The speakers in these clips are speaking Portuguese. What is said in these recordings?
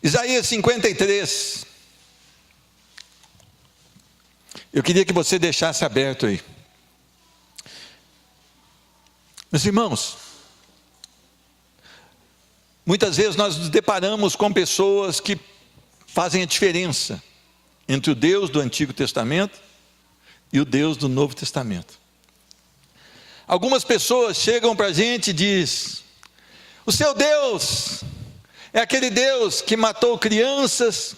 Isaías 53. Eu queria que você deixasse aberto aí. Meus irmãos, muitas vezes nós nos deparamos com pessoas que fazem a diferença entre o Deus do Antigo Testamento e o Deus do Novo Testamento. Algumas pessoas chegam para a gente e dizem: o seu Deus é aquele Deus que matou crianças,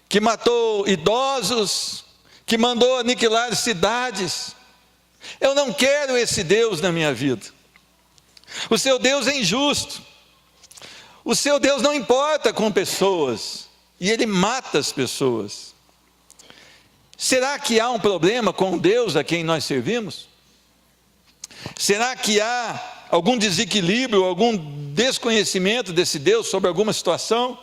que matou idosos, que mandou aniquilar cidades. Eu não quero esse Deus na minha vida. O seu Deus é injusto. O seu Deus não importa com pessoas, e Ele mata as pessoas. Será que há um problema com o Deus a quem nós servimos? Será que há algum desequilíbrio, algum desconhecimento desse Deus sobre alguma situação?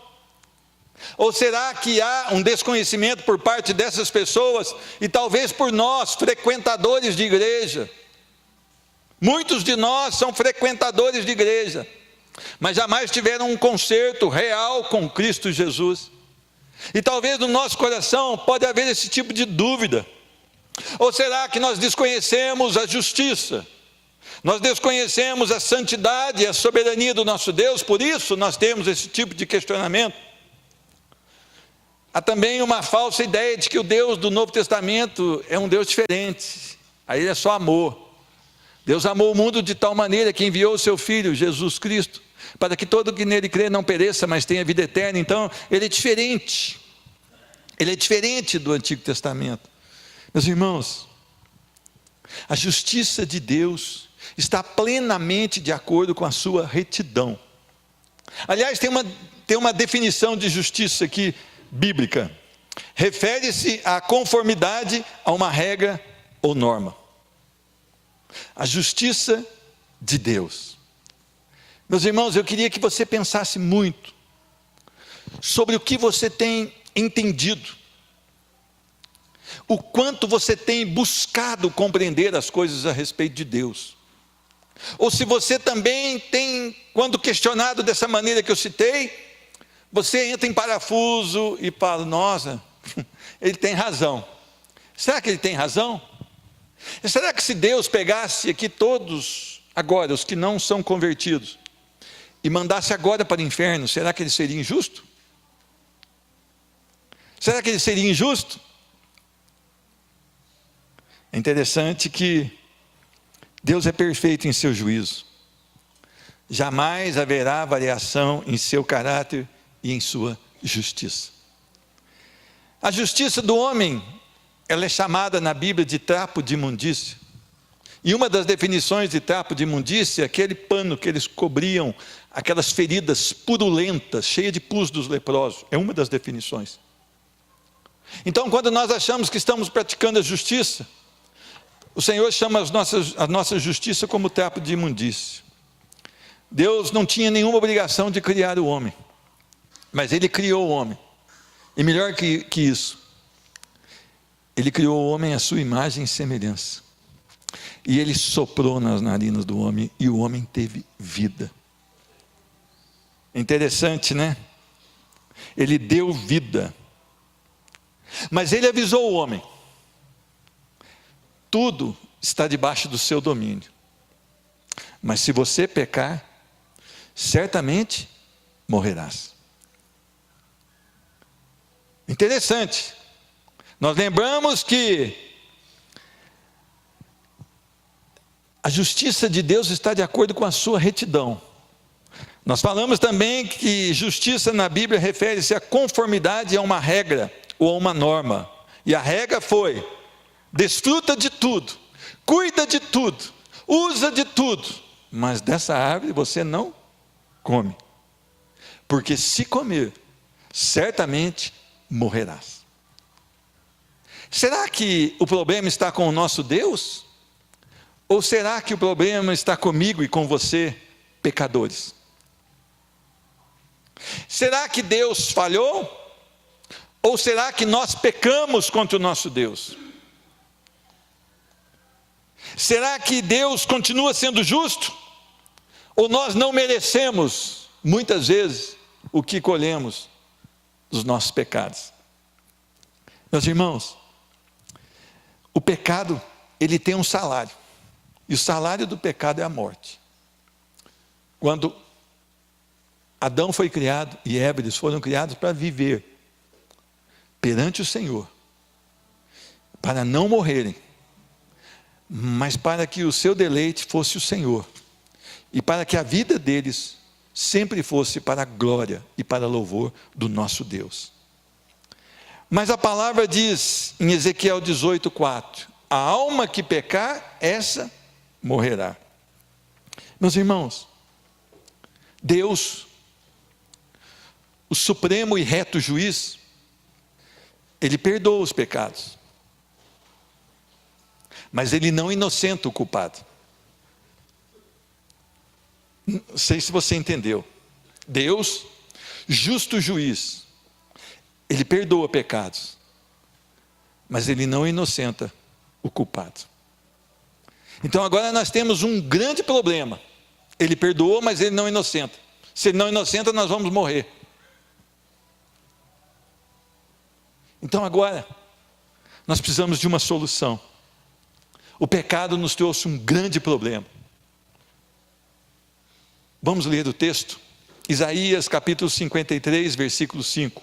Ou será que há um desconhecimento por parte dessas pessoas, e talvez por nós, frequentadores de igreja? Muitos de nós são frequentadores de igreja, mas jamais tiveram um concerto real com Cristo Jesus. E talvez no nosso coração pode haver esse tipo de dúvida. Ou será que nós desconhecemos a justiça? Nós desconhecemos a santidade e a soberania do nosso Deus, por isso nós temos esse tipo de questionamento. Há também uma falsa ideia de que o Deus do Novo Testamento é um Deus diferente. Aí ele é só amor. Deus amou o mundo de tal maneira que enviou o seu Filho, Jesus Cristo, para que todo que nele crê não pereça, mas tenha vida eterna. Então, ele é diferente. Ele é diferente do Antigo Testamento. Meus irmãos, a justiça de Deus está plenamente de acordo com a sua retidão. Aliás, tem uma definição de justiça aqui, bíblica. Refere-se à conformidade a uma regra ou norma. A justiça de Deus. Meus irmãos, eu queria que você pensasse muito sobre o que você tem entendido, o quanto você tem buscado compreender as coisas a respeito de Deus. Ou se você também tem, quando questionado dessa maneira que eu citei, você entra em parafuso e fala: nossa, ele tem razão. Será que ele tem razão? Será que se Deus pegasse aqui todos, agora, os que não são convertidos, e mandasse agora para o inferno, será que ele seria injusto? Será que ele seria injusto? É interessante que Deus é perfeito em seu juízo. Jamais haverá variação em seu caráter e em sua justiça. A justiça do homem, ela é chamada na Bíblia de trapo de imundícia. E uma das definições de trapo de imundícia é aquele pano que eles cobriam aquelas feridas purulentas, cheias de pus dos leprosos. É uma das definições. Então, quando nós achamos que estamos praticando a justiça, o Senhor chama a nossa justiça como trapo de imundícia. Deus não tinha nenhuma obrigação de criar o homem, mas Ele criou o homem. E melhor que isso, Ele criou o homem à sua imagem e semelhança. E Ele soprou nas narinas do homem, e o homem teve vida. Interessante, né? Ele deu vida. Mas Ele avisou o homem: tudo está debaixo do seu domínio. Mas se você pecar, certamente morrerás. Interessante. Nós lembramos que a justiça de Deus está de acordo com a sua retidão. Nós falamos também que justiça na Bíblia refere-se à conformidade a uma regra ou a uma norma. E a regra foi: desfruta de tudo, cuida de tudo, usa de tudo, mas dessa árvore você não come, porque se comer, certamente morrerás. Será que o problema está com o nosso Deus? Ou será que o problema está comigo e com você, pecadores? Será que Deus falhou? Ou será que nós pecamos contra o nosso Deus? Será que Deus continua sendo justo? Ou nós não merecemos, muitas vezes, o que colhemos dos nossos pecados. Meus irmãos, o pecado, ele tem um salário, e o salário do pecado é a morte. Quando Adão foi criado e Eva, eles foram criados para viver perante o Senhor, para não morrerem, mas para que o seu deleite fosse o Senhor, e para que a vida deles sempre fosse para a glória e para louvor do nosso Deus. Mas a palavra diz em Ezequiel 18:4, a alma que pecar, essa morrerá. Meus irmãos, Deus, o supremo e reto juiz, Ele perdoa os pecados, mas Ele não inocenta o culpado. Não sei se você entendeu. Deus, justo juiz, Ele perdoa pecados, mas Ele não inocenta o culpado. Então agora nós temos um grande problema. Ele perdoou, mas Ele não inocenta. Se Ele não inocenta, nós vamos morrer. Então agora, nós precisamos de uma solução. O pecado nos trouxe um grande problema. Vamos ler o texto? Isaías capítulo 53, versículo 5.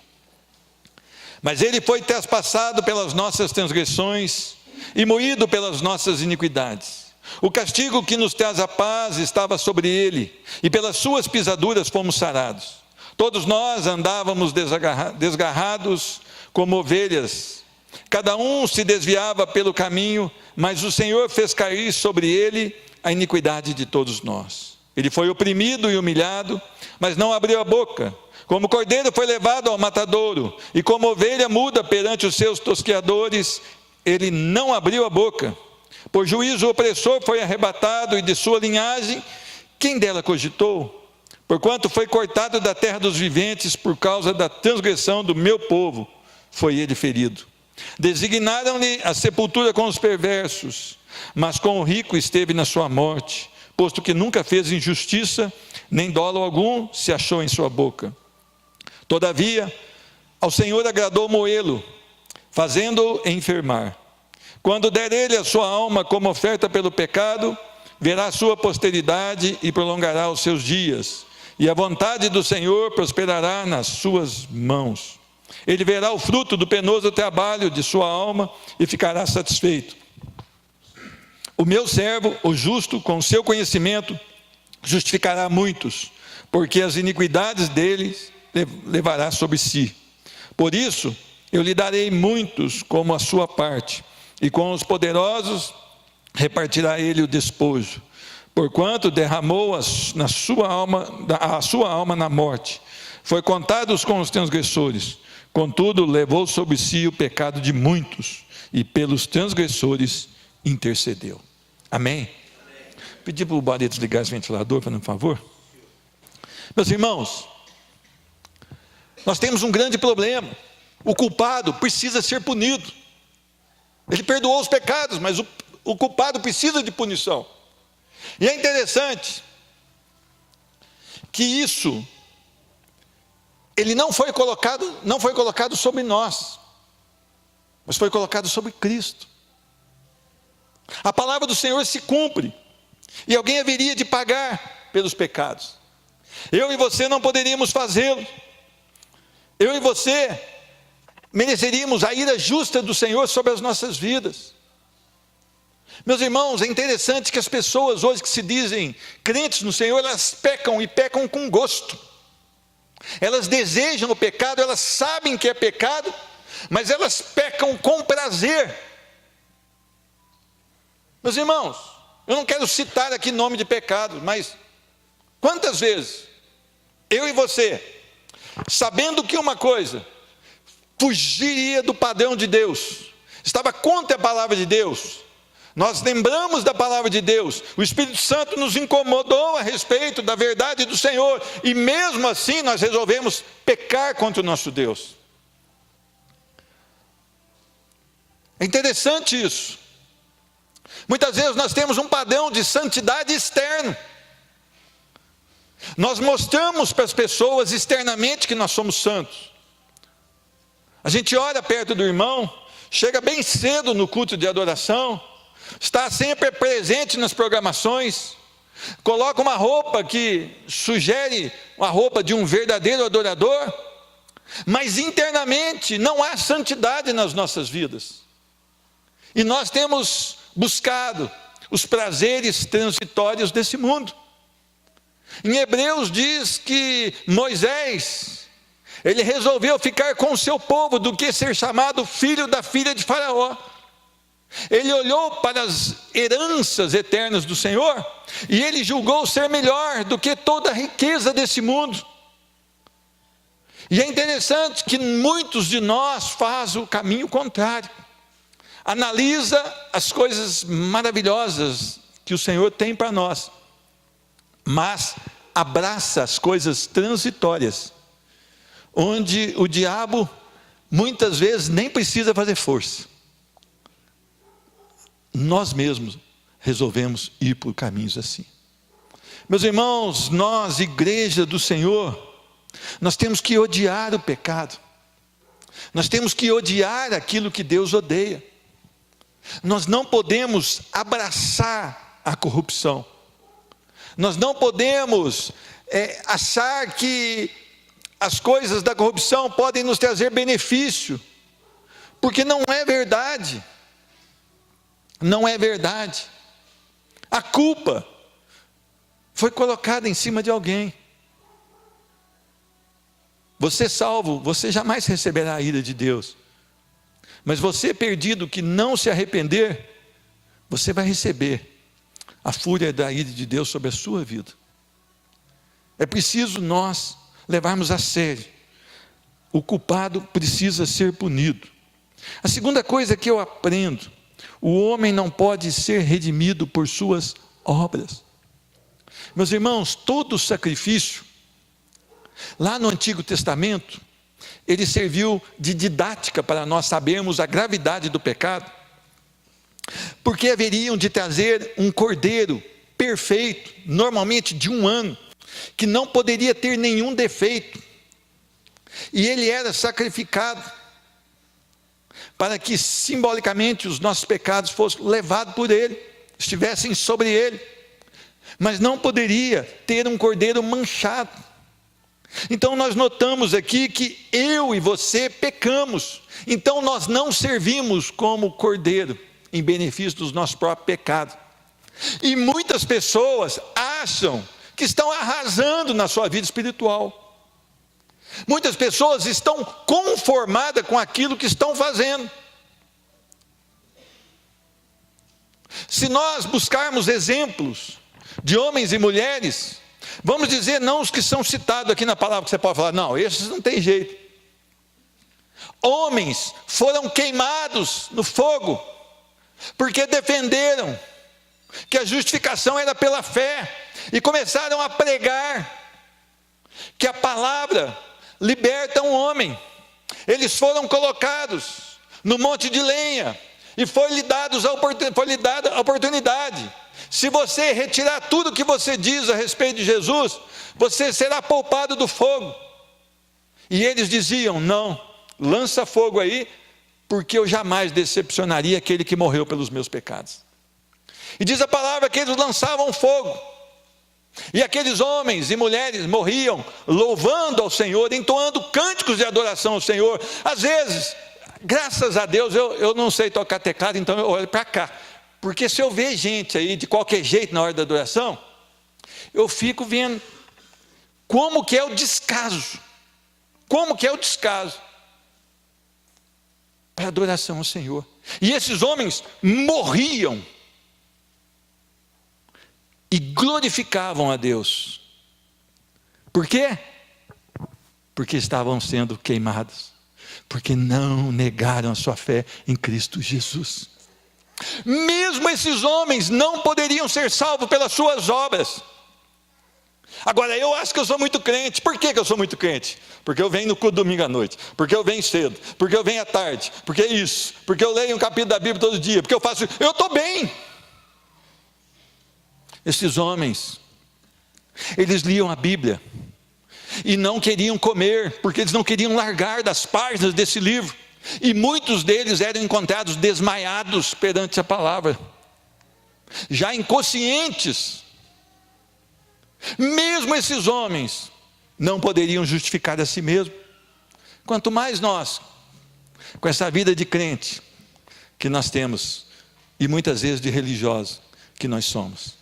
Mas Ele foi traspassado pelas nossas transgressões e moído pelas nossas iniquidades. O castigo que nos traz a paz estava sobre Ele, e pelas suas pisaduras fomos sarados. Todos nós andávamos desgarrados como ovelhas, cada um se desviava pelo caminho, mas o Senhor fez cair sobre Ele a iniquidade de todos nós. Ele foi oprimido e humilhado, mas não abriu a boca. Como cordeiro foi levado ao matadouro, e como ovelha muda perante os seus tosqueadores, Ele não abriu a boca. Por juízo o opressor foi arrebatado, e de sua linhagem, quem dela cogitou? Porquanto foi cortado da terra dos viventes, por causa da transgressão do meu povo, foi Ele ferido. Designaram-lhe a sepultura com os perversos, mas com o rico esteve na sua morte, posto que nunca fez injustiça, nem dolo algum se achou em sua boca. Todavia, ao Senhor agradou moê-lo, fazendo-o enfermar. Quando der Ele a sua alma como oferta pelo pecado, verá a sua posteridade e prolongará os seus dias, e a vontade do Senhor prosperará nas suas mãos. Ele verá o fruto do penoso trabalho de sua alma e ficará satisfeito. O meu servo, o justo, com seu conhecimento, justificará muitos, porque as iniquidades deles levará sobre si. Por isso, eu lhe darei muitos como a sua parte, e com os poderosos repartirá ele o despojo, porquanto derramou a sua alma na morte, foi contado com os transgressores, contudo levou sobre si o pecado de muitos, e pelos transgressores intercedeu. Amém? Pedir para o Barreto desligar esse ventilador, fazendo um favor. Meus irmãos, nós temos um grande problema. O culpado precisa ser punido. Ele perdoou os pecados, mas o culpado precisa de punição. E é interessante que isso, ele não foi colocado sobre nós, mas foi colocado sobre Cristo. A palavra do Senhor se cumpre, e alguém haveria de pagar pelos pecados. Eu e você não poderíamos fazê-lo. Eu e você mereceríamos a ira justa do Senhor sobre as nossas vidas. Meus irmãos, é interessante que as pessoas hoje que se dizem crentes no Senhor, elas pecam e pecam com gosto. Elas desejam o pecado, elas sabem que é pecado, mas elas pecam com prazer. Meus irmãos, eu não quero citar aqui nome de pecado, mas quantas vezes eu e você, sabendo que uma coisa fugiria do padrão de Deus, estava contra a palavra de Deus, nós lembramos da palavra de Deus, o Espírito Santo nos incomodou a respeito da verdade do Senhor, e mesmo assim nós resolvemos pecar contra o nosso Deus. É interessante isso. Muitas vezes nós temos um padrão de santidade externo. Nós mostramos para as pessoas externamente que nós somos santos, A gente ora perto do irmão, chega bem cedo no culto de adoração, está sempre presente nas programações, coloca uma roupa que sugere a roupa de um verdadeiro adorador, mas internamente não há santidade nas nossas vidas. E nós temos buscado os prazeres transitórios desse mundo. Em Hebreus diz que Moisés, ele resolveu ficar com o seu povo do que ser chamado filho da filha de Faraó. Ele olhou para as heranças eternas do Senhor e ele julgou ser melhor do que toda a riqueza desse mundo. E é interessante que muitos de nós fazem o caminho contrário. Analisa as coisas maravilhosas que o Senhor tem para nós, mas abraça as coisas transitórias, onde o diabo muitas vezes nem precisa fazer força. Nós mesmos resolvemos ir por caminhos assim. Meus irmãos, nós, igreja do Senhor, nós temos que odiar o pecado. Nós temos que odiar aquilo que Deus odeia. Nós não podemos abraçar a corrupção. Nós não podemos achar que as coisas da corrupção podem nos trazer benefício, porque não é verdade. Não é verdade. A culpa foi colocada em cima de alguém. Você salvo, você jamais receberá a ira de Deus. Mas você perdido que não se arrepender, você vai receber a fúria da ira de Deus sobre a sua vida. É preciso nós levarmos a sério. O culpado precisa ser punido. A segunda coisa que eu aprendo: o homem não pode ser redimido por suas obras. Meus irmãos, todo sacrifício, lá no Antigo Testamento, ele serviu de didática para nós sabermos a gravidade do pecado, porque haveriam de trazer um cordeiro perfeito, normalmente de 1 ano, que não poderia ter nenhum defeito, e ele era sacrificado, para que simbolicamente os nossos pecados fossem levados por ele, estivessem sobre ele, mas não poderia ter um cordeiro manchado. Então nós notamos aqui que eu e você pecamos, então nós não servimos como cordeiro, em benefício dos nossos próprios pecados. E muitas pessoas acham que estão arrasando na sua vida espiritual. Muitas pessoas estão conformadas com aquilo que estão fazendo. Se nós buscarmos exemplos de homens e mulheres, vamos dizer, não os que são citados aqui na palavra, que você pode falar, não, esses não tem jeito. Homens foram queimados no fogo, porque defenderam que a justificação era pela fé, e começaram a pregar que a palavra liberta um homem. Eles foram colocados no monte de lenha, e foi-lhe dada a oportunidade. Se você retirar tudo que você diz a respeito de Jesus, você será poupado do fogo. E eles diziam, não, lança fogo aí, porque eu jamais decepcionaria aquele que morreu pelos meus pecados. E diz a palavra que eles lançavam fogo, e aqueles homens e mulheres morriam louvando ao Senhor, entoando cânticos de adoração ao Senhor. Às vezes, graças a Deus, eu não sei tocar teclado, então eu olho para cá, porque se eu ver gente aí de qualquer jeito na hora da adoração, eu fico vendo como que é o descaso, para a adoração ao Senhor. E esses homens morriam e glorificavam a Deus. Por quê? Porque estavam sendo queimados, porque não negaram a sua fé em Cristo Jesus. Mesmo esses homens não poderiam ser salvos pelas suas obras. Agora, eu acho que eu sou muito crente. Por que eu sou muito crente? Porque eu venho no culto domingo à noite, porque eu venho cedo, porque eu venho à tarde, porque é isso, porque eu leio um capítulo da Bíblia todo dia, porque eu faço isso. Eu estou bem. Esses homens, eles liam a Bíblia, e não queriam comer, porque eles não queriam largar das páginas desse livro, e muitos deles eram encontrados desmaiados perante a palavra, já inconscientes. Mesmo esses homens não poderiam justificar a si mesmos, quanto mais nós, com essa vida de crente que nós temos, e muitas vezes de religiosos que nós somos.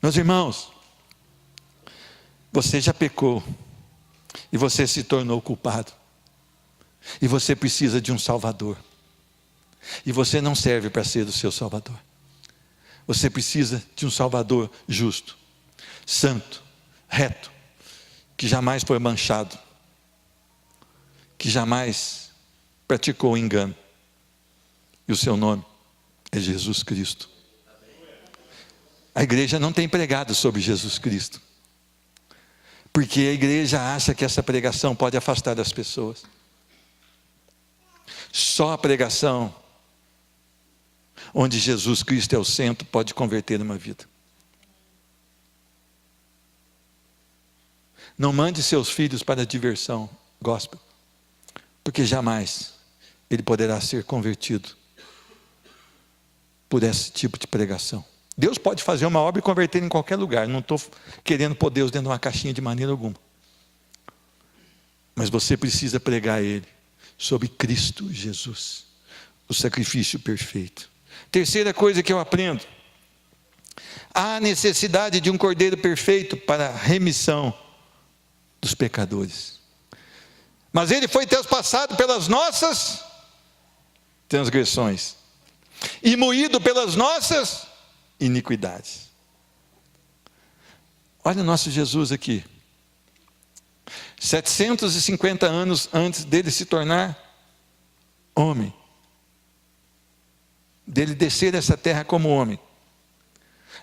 Meus irmãos, você já pecou, e você se tornou culpado, e você precisa de um Salvador, e você não serve para ser o seu Salvador. Você precisa de um Salvador justo, santo, reto, que jamais foi manchado, que jamais praticou engano, e o seu nome é Jesus Cristo. A igreja não tem pregado sobre Jesus Cristo, porque a igreja acha que essa pregação pode afastar das pessoas. Só a pregação onde Jesus Cristo é o centro pode converter uma vida. Não mande seus filhos para a diversão gospel, porque jamais ele poderá ser convertido por esse tipo de pregação. Deus pode fazer uma obra e converter em qualquer lugar. Não estou querendo pôr Deus dentro de uma caixinha de maneira alguma, mas você precisa pregar a Ele sobre Cristo Jesus, o sacrifício perfeito. Terceira coisa que eu aprendo: há necessidade de um cordeiro perfeito para a remissão dos pecadores, mas ele foi transpassado pelas nossas transgressões e moído pelas nossas iniquidades. Olha o nosso Jesus aqui, 750 anos antes dele se tornar homem, dele descer essa terra como homem,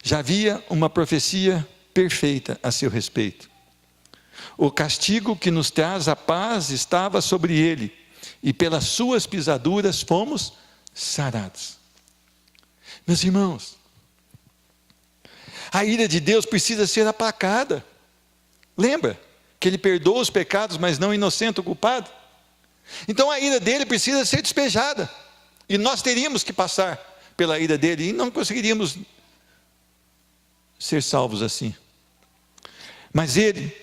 já havia uma profecia perfeita a seu respeito. O castigo que nos traz a paz estava sobre ele, e pelas suas pisaduras fomos sarados. Meus irmãos, a ira de Deus precisa ser aplacada. Lembra que ele perdoa os pecados, mas não inocenta o culpado? Então a ira dele precisa ser despejada, e nós teríamos que passar pela ira dele, e não conseguiríamos ser salvos assim. Mas ele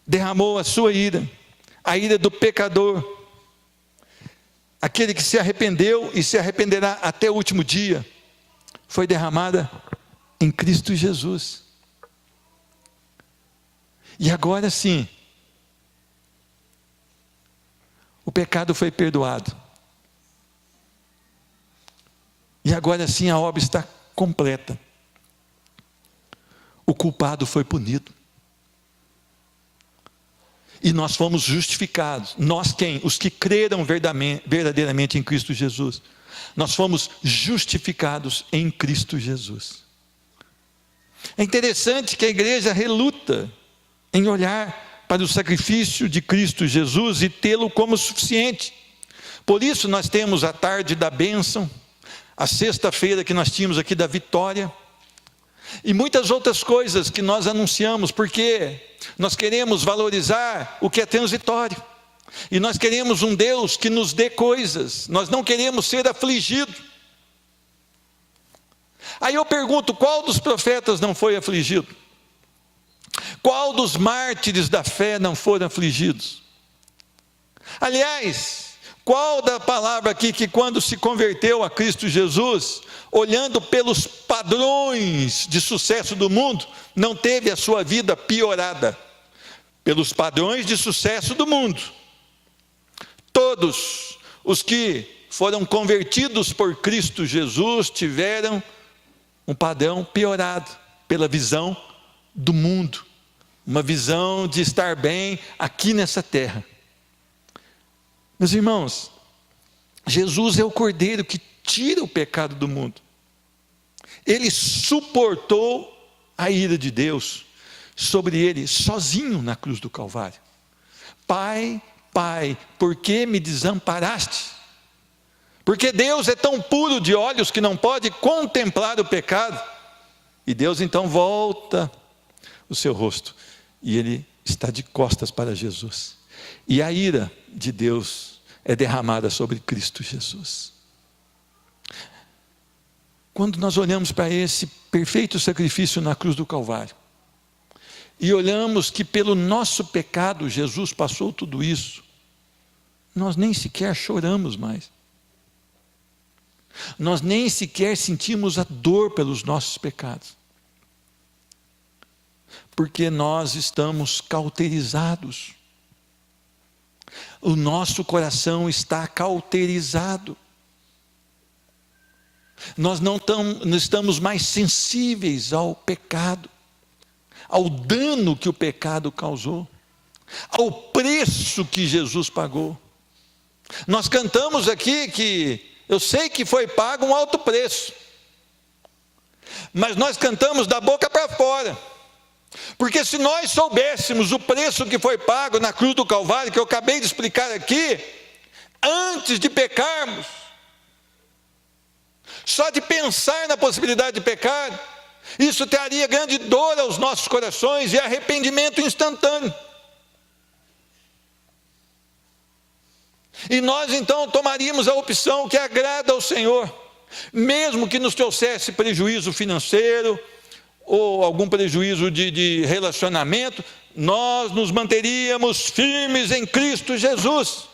derramou a sua ira, a ira do pecador, aquele que se arrependeu e se arrependerá até o último dia, foi derramada em Cristo Jesus. E agora sim, o pecado foi perdoado, e agora sim a obra está completa. O culpado foi punido, e nós fomos justificados. Nós quem? Os que creram verdadeiramente em Cristo Jesus. Nós fomos justificados em Cristo Jesus. É interessante que a igreja reluta em olhar para o sacrifício de Cristo Jesus e tê-lo como suficiente. Por isso nós temos a tarde da bênção, a sexta-feira que nós tínhamos aqui da vitória, e muitas outras coisas que nós anunciamos, porque nós queremos valorizar o que é transitório, e nós queremos um Deus que nos dê coisas, nós não queremos ser afligidos. Aí eu pergunto, qual dos profetas não foi afligido? Qual dos mártires da fé não foram afligidos? Aliás, qual da palavra aqui que quando se converteu a Cristo Jesus, olhando pelos padrões de sucesso do mundo, não teve a sua vida piorada? Pelos padrões de sucesso do mundo, todos os que foram convertidos por Cristo Jesus tiveram um padrão piorado pela visão do mundo, uma visão de estar bem aqui nessa terra. Meus irmãos, Jesus é o Cordeiro que tira o pecado do mundo. Ele suportou a ira de Deus sobre ele, sozinho na cruz do Calvário. Pai, Pai, por que me desamparaste? Porque Deus é tão puro de olhos que não pode contemplar o pecado. E Deus então volta o seu rosto, e ele está de costas para Jesus. E a ira de Deus é derramada sobre Cristo Jesus. Quando nós olhamos para esse perfeito sacrifício na cruz do Calvário, e olhamos que pelo nosso pecado Jesus passou tudo isso, nós nem sequer choramos mais. Nós nem sequer sentimos a dor pelos nossos pecados. Porque nós estamos cauterizados. O nosso coração está cauterizado. Nós não estamos mais sensíveis ao pecado, ao dano que o pecado causou, ao preço que Jesus pagou. Nós cantamos aqui que eu sei que foi pago um alto preço, mas nós cantamos da boca para fora, porque se nós soubéssemos o preço que foi pago na cruz do Calvário, que eu acabei de explicar aqui, antes de pecarmos, só de pensar na possibilidade de pecar, isso traria grande dor aos nossos corações e arrependimento instantâneo. E nós então tomaríamos a opção que agrada ao Senhor, mesmo que nos trouxesse prejuízo financeiro, ou algum prejuízo de relacionamento, nós nos manteríamos firmes em Cristo Jesus.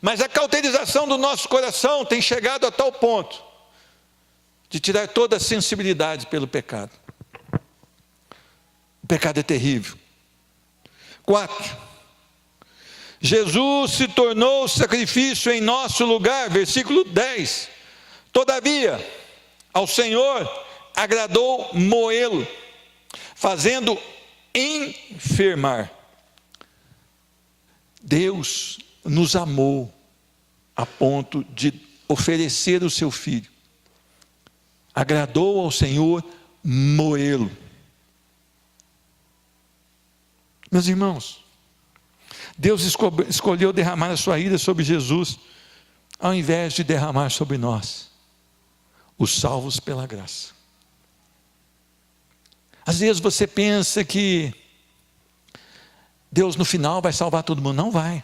Mas a cauterização do nosso coração tem chegado a tal ponto de tirar toda a sensibilidade pelo pecado. O pecado é terrível. 4. Jesus se tornou sacrifício em nosso lugar, versículo 10. Todavia, ao Senhor agradou moê-lo, fazendo enfermar. Deus nos amou a ponto de oferecer o seu Filho. Agradou ao Senhor moê-lo. Meus irmãos, Deus escolheu derramar a sua ira sobre Jesus, ao invés de derramar sobre nós, os salvos pela graça. Às vezes você pensa que Deus no final vai salvar todo mundo. Não vai.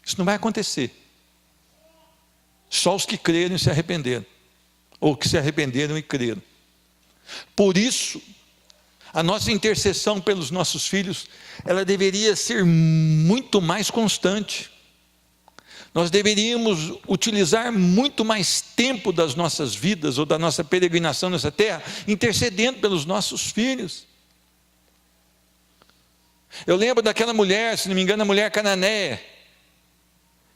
Isso não vai acontecer. Só os que creram e se arrependeram, ou que se arrependeram e creram. Por isso, a nossa intercessão pelos nossos filhos, ela deveria ser muito mais constante. Nós deveríamos utilizar muito mais tempo das nossas vidas, ou da nossa peregrinação nessa terra, intercedendo pelos nossos filhos. Eu lembro daquela mulher, se não me engano, a mulher cananeia,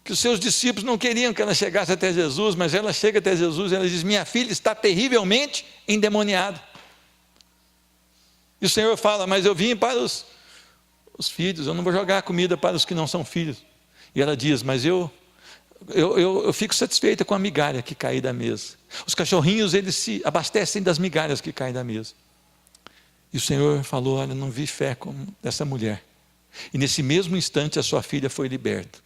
que os seus discípulos não queriam que ela chegasse até Jesus, mas ela chega até Jesus e ela diz: minha filha está terrivelmente endemoniada. E o Senhor fala: mas eu vim para os filhos, eu não vou jogar comida para os que não são filhos. E ela diz: mas eu fico satisfeita com a migalha que cai da mesa. Os cachorrinhos, eles se abastecem das migalhas que caem da mesa. E o Senhor falou: olha, não vi fé como dessa mulher. E nesse mesmo instante a sua filha foi liberta.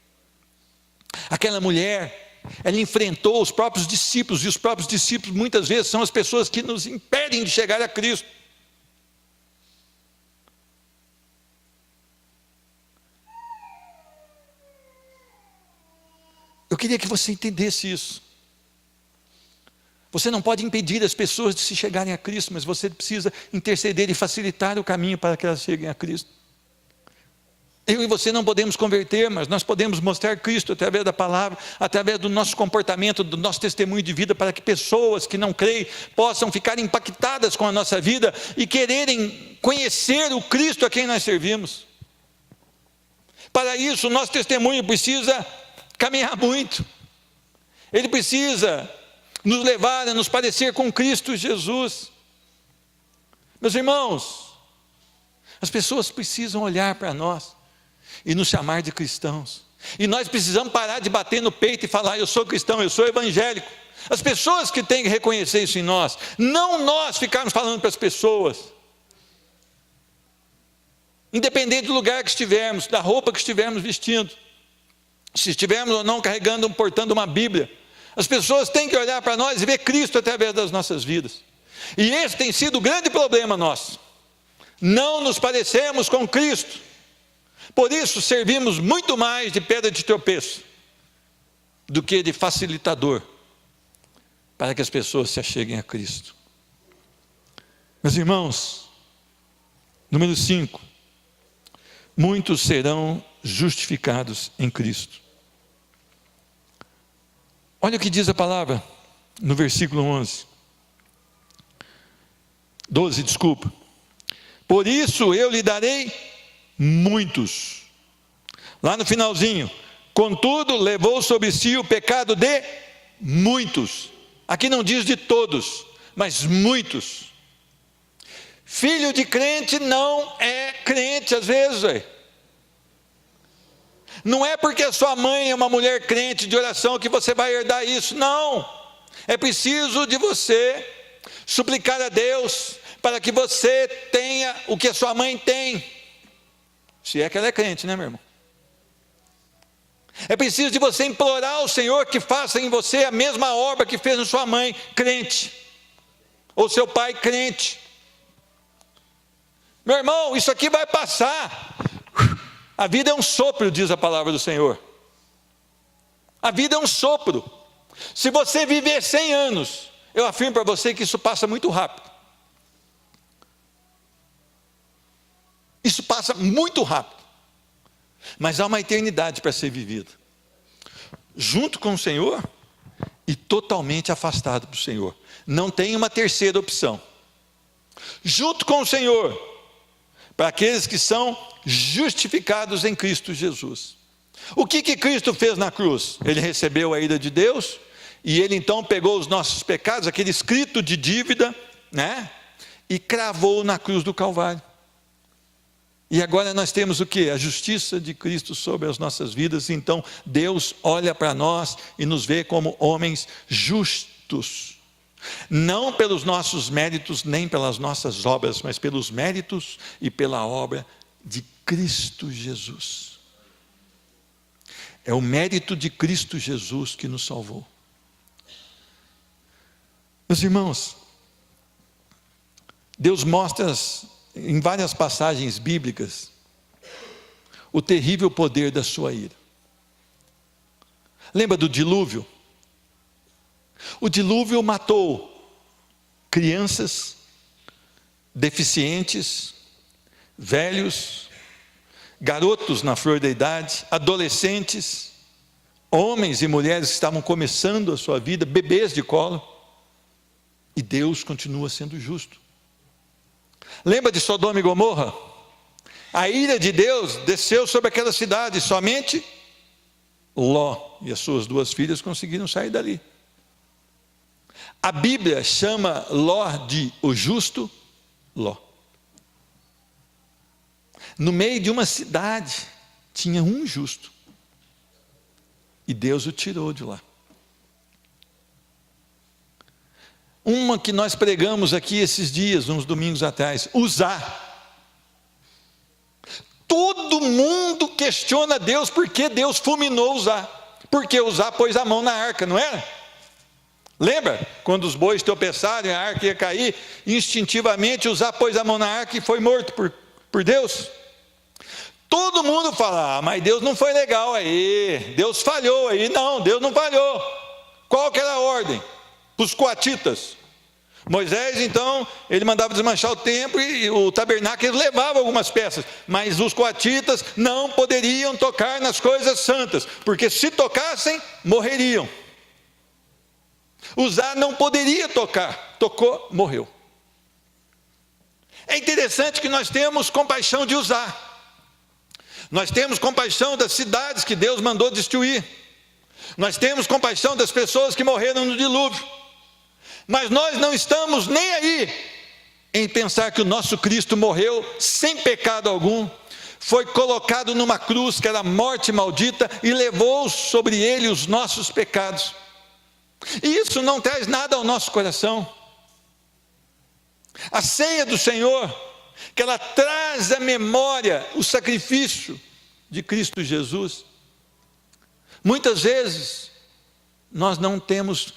Aquela mulher, ela enfrentou os próprios discípulos, e os próprios discípulos muitas vezes são as pessoas que nos impedem de chegar a Cristo. Eu queria que você entendesse isso. Você não pode impedir as pessoas de se chegarem a Cristo, mas você precisa interceder e facilitar o caminho para que elas cheguem a Cristo. Eu e você não podemos converter, mas nós podemos mostrar Cristo através da palavra, através do nosso comportamento, do nosso testemunho de vida, para que pessoas que não creem possam ficar impactadas com a nossa vida e quererem conhecer o Cristo a quem nós servimos. Para isso, o nosso testemunho precisa caminhar muito. Ele precisa nos levar a nos parecer com Cristo Jesus. Meus irmãos, as pessoas precisam olhar para nós e nos chamar de cristãos. E nós precisamos parar de bater no peito e falar: eu sou cristão, eu sou evangélico. As pessoas que têm que reconhecer isso em nós, não nós ficarmos falando para as pessoas. Independente do lugar que estivermos, da roupa que estivermos vestindo, se estivermos ou não carregando, portando uma Bíblia, as pessoas têm que olhar para nós e ver Cristo através das nossas vidas. E esse tem sido o grande problema nosso. Não nos parecemos com Cristo. Por isso servimos muito mais de pedra de tropeço do que de facilitador para que as pessoas se acheguem a Cristo. Meus irmãos, número 5, muitos serão justificados em Cristo. Olha o que diz a palavra no versículo 12, desculpa. Por isso eu lhe darei muitos. Lá no finalzinho, contudo levou sobre si o pecado de muitos. Aqui não diz de todos, mas muitos. Filho de crente não é crente às vezes, não é porque a sua mãe é uma mulher crente de oração que você vai herdar isso, não. É preciso de você suplicar a Deus para que você tenha o que a sua mãe tem, se é que ela é crente, né, meu irmão? É preciso de você implorar ao Senhor que faça em você a mesma obra que fez na sua mãe crente, ou seu pai crente. Meu irmão, isso aqui vai passar. A vida é um sopro, diz a palavra do Senhor. A vida é um sopro. Se você viver 100 anos, eu afirmo para você que isso passa muito rápido. Isso passa muito rápido. Mas há uma eternidade para ser vivida. Junto com o Senhor e totalmente afastado do Senhor. Não tem uma terceira opção. Junto com o Senhor, para aqueles que são justificados em Cristo Jesus. O que Cristo fez na cruz? Ele recebeu a ira de Deus, e ele então pegou os nossos pecados, aquele escrito de dívida, né? E cravou na cruz do Calvário. E agora nós temos o quê? A justiça de Cristo sobre as nossas vidas. Então Deus olha para nós e nos vê como homens justos. Não pelos nossos méritos, nem pelas nossas obras, mas pelos méritos e pela obra de Cristo Jesus. É o mérito de Cristo Jesus que nos salvou. Meus irmãos, Deus mostra em várias passagens bíblicas o terrível poder da sua ira. Lembra do dilúvio? O dilúvio matou crianças, deficientes, velhos, garotos na flor da idade, adolescentes, homens e mulheres que estavam começando a sua vida, bebês de colo, e Deus continua sendo justo. Lembra de Sodoma e Gomorra? A ira de Deus desceu sobre aquela cidade, somente Ló e as suas 2 filhas conseguiram sair dali. A Bíblia chama Ló de o justo Ló. No meio de uma cidade tinha um justo, e Deus o tirou de lá. Uma que nós pregamos aqui esses dias, uns domingos atrás, Uzá. Todo mundo questiona Deus porque Deus fulminou Uzá, porque Uzá pôs a mão na arca, não era? Lembra? Quando os bois tropeçaram e a arca ia cair, instintivamente Uzá pôs a mão na arca e foi morto por Deus. Todo mundo fala, mas Deus não foi legal aí, Deus falhou aí. Não, Deus não falhou. Qual que era a ordem? Para os coatitas. Moisés, então, ele mandava desmanchar o templo e o tabernáculo, eles levavam algumas peças, mas os coatitas não poderiam tocar nas coisas santas, porque se tocassem, morreriam. Uzá não poderia tocar, tocou, morreu. É interessante que nós temos compaixão de Uzá. Nós temos compaixão das cidades que Deus mandou destruir. Nós temos compaixão das pessoas que morreram no dilúvio. Mas nós não estamos nem aí em pensar que o nosso Cristo morreu sem pecado algum, foi colocado numa cruz que era morte maldita e levou sobre ele os nossos pecados. E isso não traz nada ao nosso coração. A ceia do Senhor, que ela traz à memória o sacrifício de Cristo Jesus. Muitas vezes nós não temos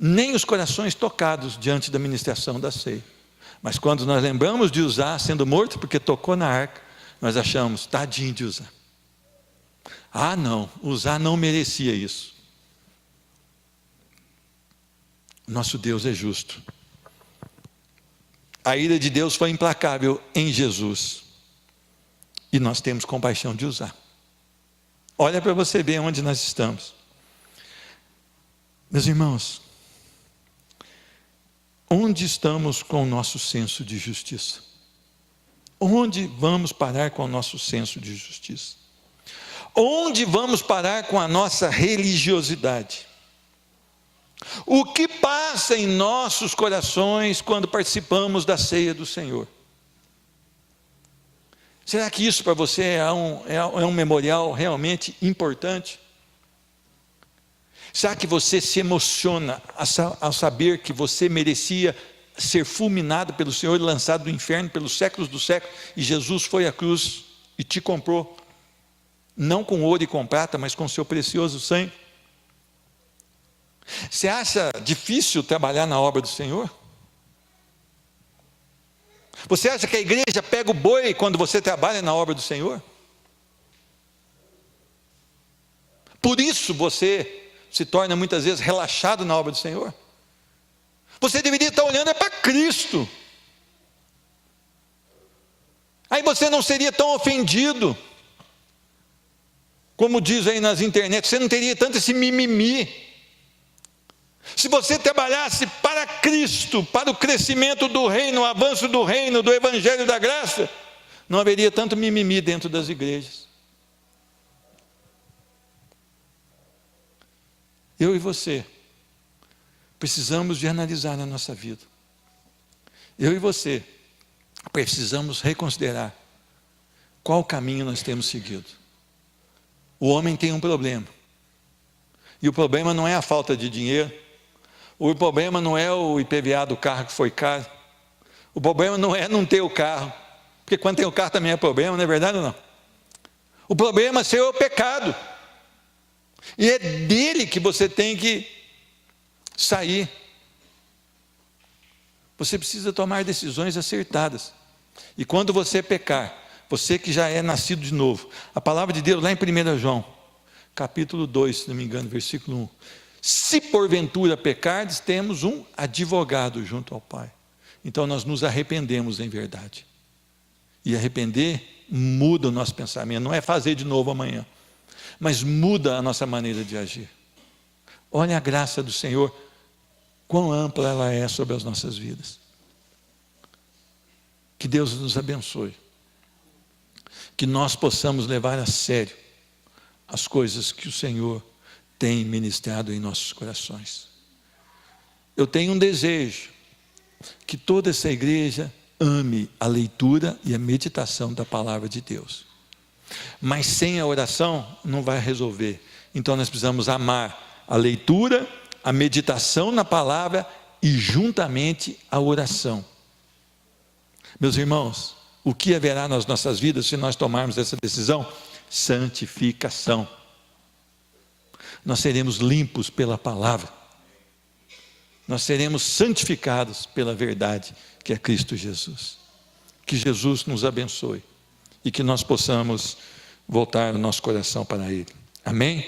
nem os corações tocados diante da ministração da ceia. Mas quando nós lembramos de Uzá sendo morto porque tocou na arca, nós achamos, tadinho de Uzá. Ah não, Uzá não merecia isso. Nosso Deus é justo. A ira de Deus foi implacável em Jesus. E nós temos compaixão de Uzá. Olha para você ver onde nós estamos. Meus irmãos, onde estamos com o nosso senso de justiça? Onde vamos parar com o nosso senso de justiça? Onde vamos parar com a nossa religiosidade? O que passa em nossos corações quando participamos da ceia do Senhor? Será que isso para você é um memorial realmente importante? Será que você se emociona ao saber que você merecia ser fulminado pelo Senhor e lançado do inferno pelos séculos dos séculos, e Jesus foi à cruz e te comprou, não com ouro e com prata, mas com seu precioso sangue? Você acha difícil trabalhar na obra do Senhor? Você acha que a igreja pega o boi quando você trabalha na obra do Senhor? Por isso você se torna muitas vezes relaxado na obra do Senhor? Você deveria estar olhando para Cristo. Aí você não seria tão ofendido, como diz aí nas internet, você não teria tanto esse mimimi. Se você trabalhasse para Cristo, para o crescimento do reino, o avanço do reino, do evangelho da graça, não haveria tanto mimimi dentro das igrejas. Eu e você precisamos de analisar a nossa vida. Eu e você precisamos reconsiderar qual caminho nós temos seguido. O homem tem um problema. E o problema não é a falta de dinheiro. O problema não é o IPVA do carro que foi caro. O problema não é não ter o carro. Porque quando tem o carro também é problema, não é verdade ou não? O problema é ser o pecado. E é dele que você tem que sair. Você precisa tomar decisões acertadas. E quando você pecar, você que já é nascido de novo, a palavra de Deus lá em 1 João, capítulo 2, se não me engano, versículo 1. Se porventura pecardes, temos um advogado junto ao Pai. Então nós nos arrependemos em verdade. E arrepender muda o nosso pensamento. Não é fazer de novo amanhã, mas muda a nossa maneira de agir. Olha a graça do Senhor, quão ampla ela é sobre as nossas vidas. Que Deus nos abençoe. Que nós possamos levar a sério as coisas que o Senhor tem ministrado em nossos corações. Eu tenho um desejo, que toda essa igreja ame a leitura e a meditação da palavra de Deus. Mas sem a oração não vai resolver. Então nós precisamos amar a leitura, a meditação na palavra e juntamente a oração. Meus irmãos, o que haverá nas nossas vidas se nós tomarmos essa decisão? Santificação. Nós seremos limpos pela palavra. Nós seremos santificados pela verdade, que é Cristo Jesus. Que Jesus nos abençoe e que nós possamos voltar o nosso coração para Ele. Amém?